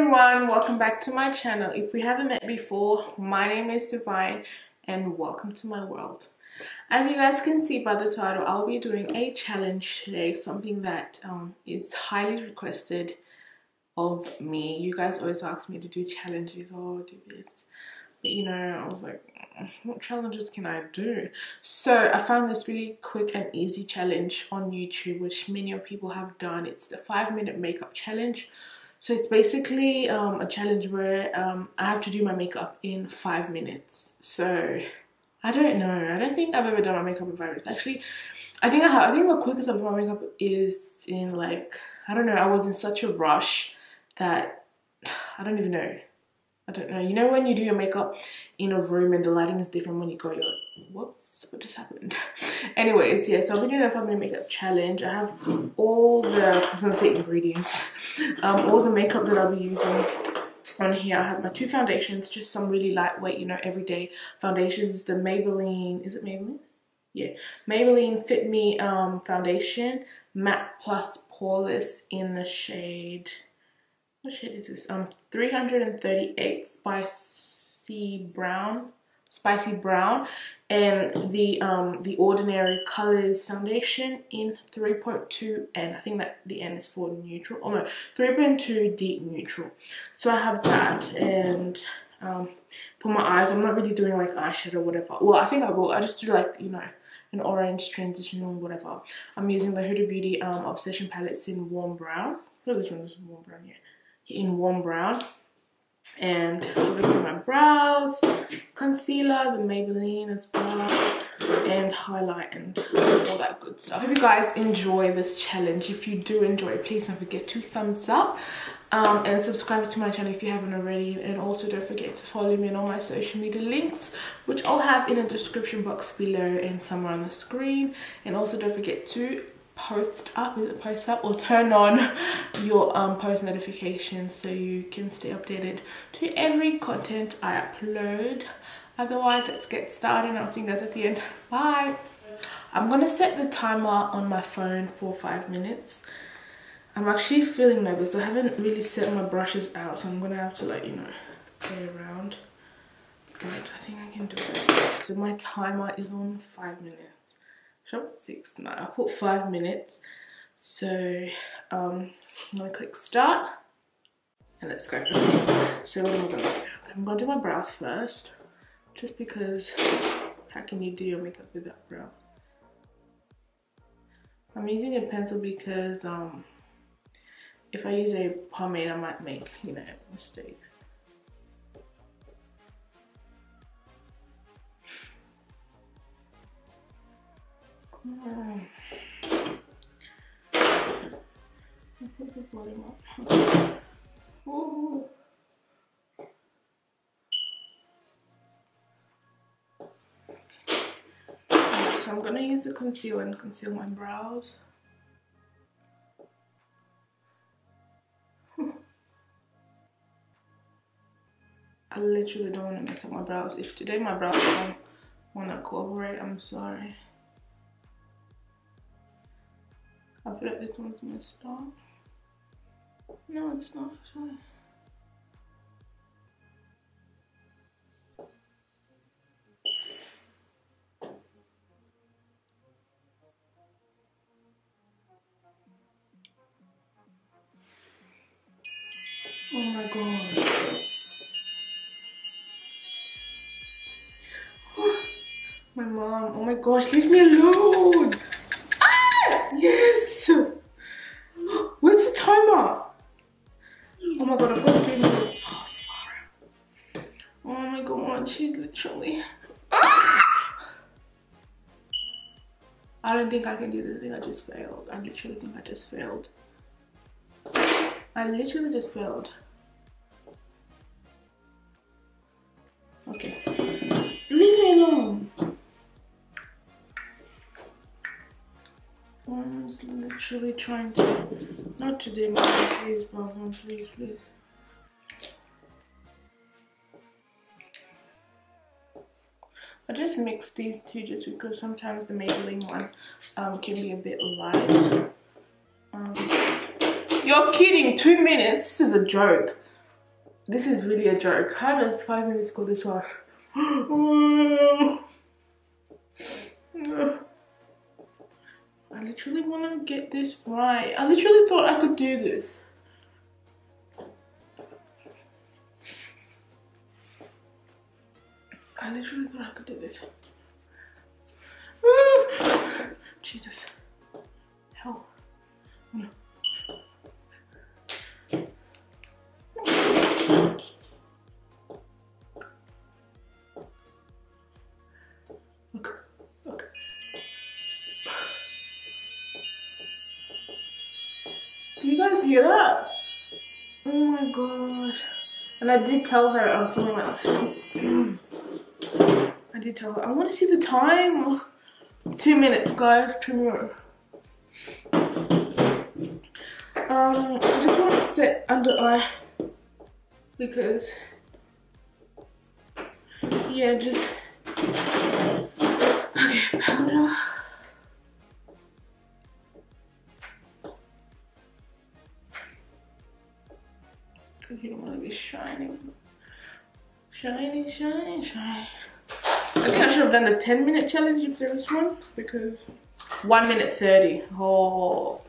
everyone, welcome back to my channel. If we haven't met before, my name is Divine and welcome to my world. As you guys can see by the title, I'll be doing a challenge today, something that is highly requested of me. You guys always ask me to do challenges, oh do this, but you know, I was like, what challenges can I do? So I found this really quick and easy challenge on YouTube, which many of people have done. It's the 5-minute makeup challenge. So it's basically a challenge where I have to do my makeup in 5 minutes. So I don't know. I don't think I've ever done my makeup in 5 minutes. Actually, I think I have. I think the quickest I've done my makeup is in like, I don't know. I was in such a rush that I don't even know. I don't know. You know when you do your makeup in a room and the lighting is different when you go, you're like, whoops, what just happened? Anyways, yeah, so I'll be doing a 5-minute makeup challenge. I have all the, I was going to say ingredients, all the makeup that I'll be using on here. I have my 2 foundations, just some really lightweight, you know, everyday foundations. The Maybelline, is it Maybelline? Yeah, Maybelline Fit Me foundation, matte plus poreless in the shade, what shade is this? 338 spicy brown, and the Ordinary Colors foundation in 3.2 N. I think that the N is for neutral. Oh no, 3.2 deep neutral. So I have that, and for my eyes, I'm not really doing like eyeshadow or whatever. Well, I think I will. I just do like, you know, an orange transition or whatever. I'm using the HudaBeauty Obsession palettes in warm brown. Oh, this one is warm brown, yeah. In warm brown, and obviously my brows, concealer, the Maybelline as well, and highlight and all that good stuff. I hope you guys enjoy this challenge. If you do enjoy it, please don't forget to thumbs up and subscribe to my channel if you haven't already, and also don't forget to follow me on all my social media links, which I'll have in the description box below and somewhere on the screen. And also don't forget to post up or turn on your post notifications so you can stay updated to every content I upload. Otherwise, let's get started and I'll see you guys at the end. Bye. I'm gonna set the timer on my phone for 5 minutes. I'm actually feeling nervous. I haven't really set my brushes out, so I'm gonna have to, like, you know, play around, but I think I can do it. So my timer is on 5 minutes. 6 now. I put 5 minutes. So I'm gonna click start and let's go. So what am I gonna do? I'm gonna do my brows first, just because how can you do your makeup without brows? I'm using a pencil because if I use a pomade I might make, you know, mistakes. Put the volume up. Ooh. So I'm gonna use the concealer and conceal my brows. I literally don't want to mess up my brows. If today my brows don't want to cooperate, I'm sorry. I feel like this one's messed up. No, it's not actually. Oh my god. My mom, oh my gosh, leave me alone. Ah! Yes! Where's the timer? Oh my god, I've got 3 minutes. Oh my god, she's literally... Ah! I don't think I can do this thing. I just failed. I literally think I just failed. I literally just failed. Okay. Leave me alone. I'm just literally trying to, not today, mom, please, mom, please, please. I just mixed these two just because sometimes the Maybelline one can be a bit light. You're kidding, 2 minutes? This is a joke. This is really a joke. How does 5 minutes go this far? I literally want to get this right. I literally thought I could do this. I literally thought I could do this. Jesus. Hell. No. Look. Do you guys hear that? Oh my gosh. And I did tell her I'm feeling like I did tell her I want to see the time. 2 minutes, guys. 2 minutes. I just want to sit under eye because yeah, just okay, powder. You don't want to be shining. Shiny. I think I should have done a 10-minute challenge if there was one, because 1 minute 30. Oh,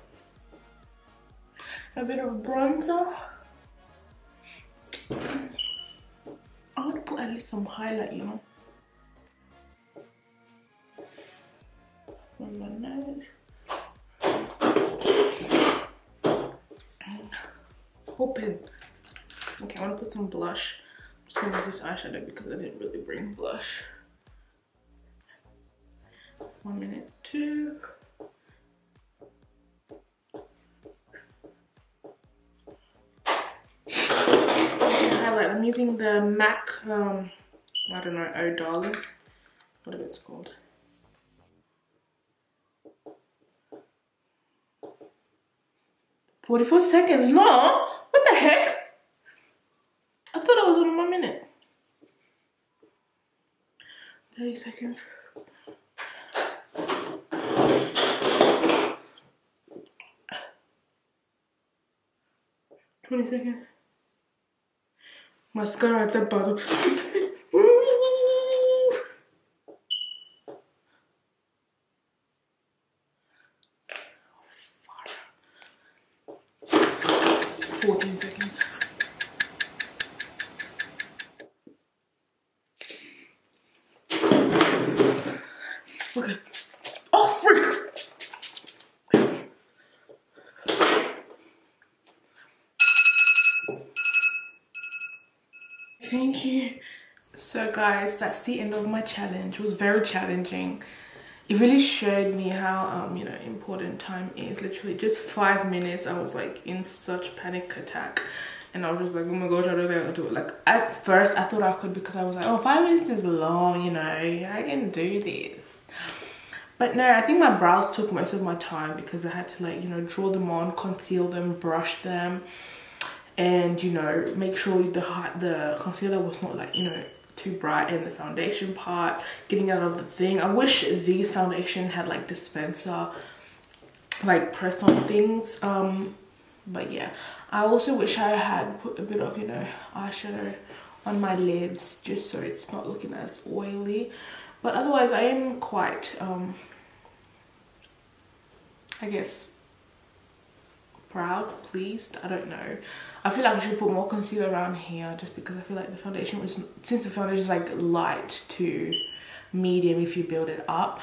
a bit of bronzer. I want to put at least some highlight, you know, on my nose. Open. Okay, I want to put some blush. I'm just gonna use this eyeshadow because I didn't really bring blush. 1 minute 2. Highlight. I'm using the MAC. I don't know. Oh darling, whatever it's called. "44 seconds. No, what the heck? I thought I was on 1 minute. 30 seconds. "20 seconds. Mascara at the bottom. 14 seconds. Okay. Oh, freak! Thank you. So guys, that's the end of my challenge. It was very challenging. It really showed me how you know, important time is. Literally just 5 minutes, I was like in such panic attack, and I was just like, oh my gosh, I don't think I can do it. Like at first I thought I could, because I was like, oh, 5 minutes is long, you know, I can do this. But no, I think my brows took most of my time because I had to, like, you know, draw them on, conceal them, brush them, and, you know, make sure the concealer was not, like, you know, too bright, and the foundation part getting out of the thing. I wish these foundation had like dispenser, like press on things. But yeah, I also wish I had put a bit of, you know, eyeshadow on my lids just so it's not looking as oily. But otherwise I am quite I guess proud, pleased, I don't know. I feel like I should put more concealer around here, just because I feel like the foundation was, since the foundation is like light to medium, if you build it up,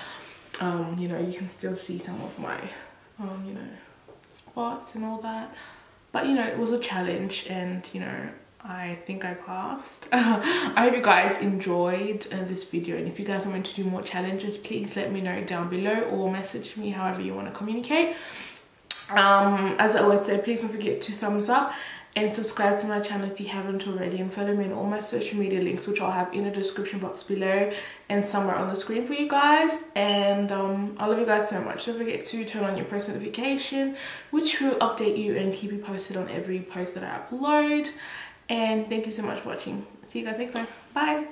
you know, you can still see some of my you know, spots and all that. But you know, it was a challenge, and you know, I think I passed. I hope you guys enjoyed this video, and if you guys want me to do more challenges, please let me know down below, or message me, however you want to communicate. As I always say, please don't forget to thumbs up and subscribe to my channel if you haven't already, and follow me on all my social media links, which I'll have in the description box below and somewhere on the screen for you guys. And I love you guys so much. Don't forget to turn on your post notification, which will update you and keep you posted on every post that I upload. And thank you so much for watching. See you guys next time. Bye.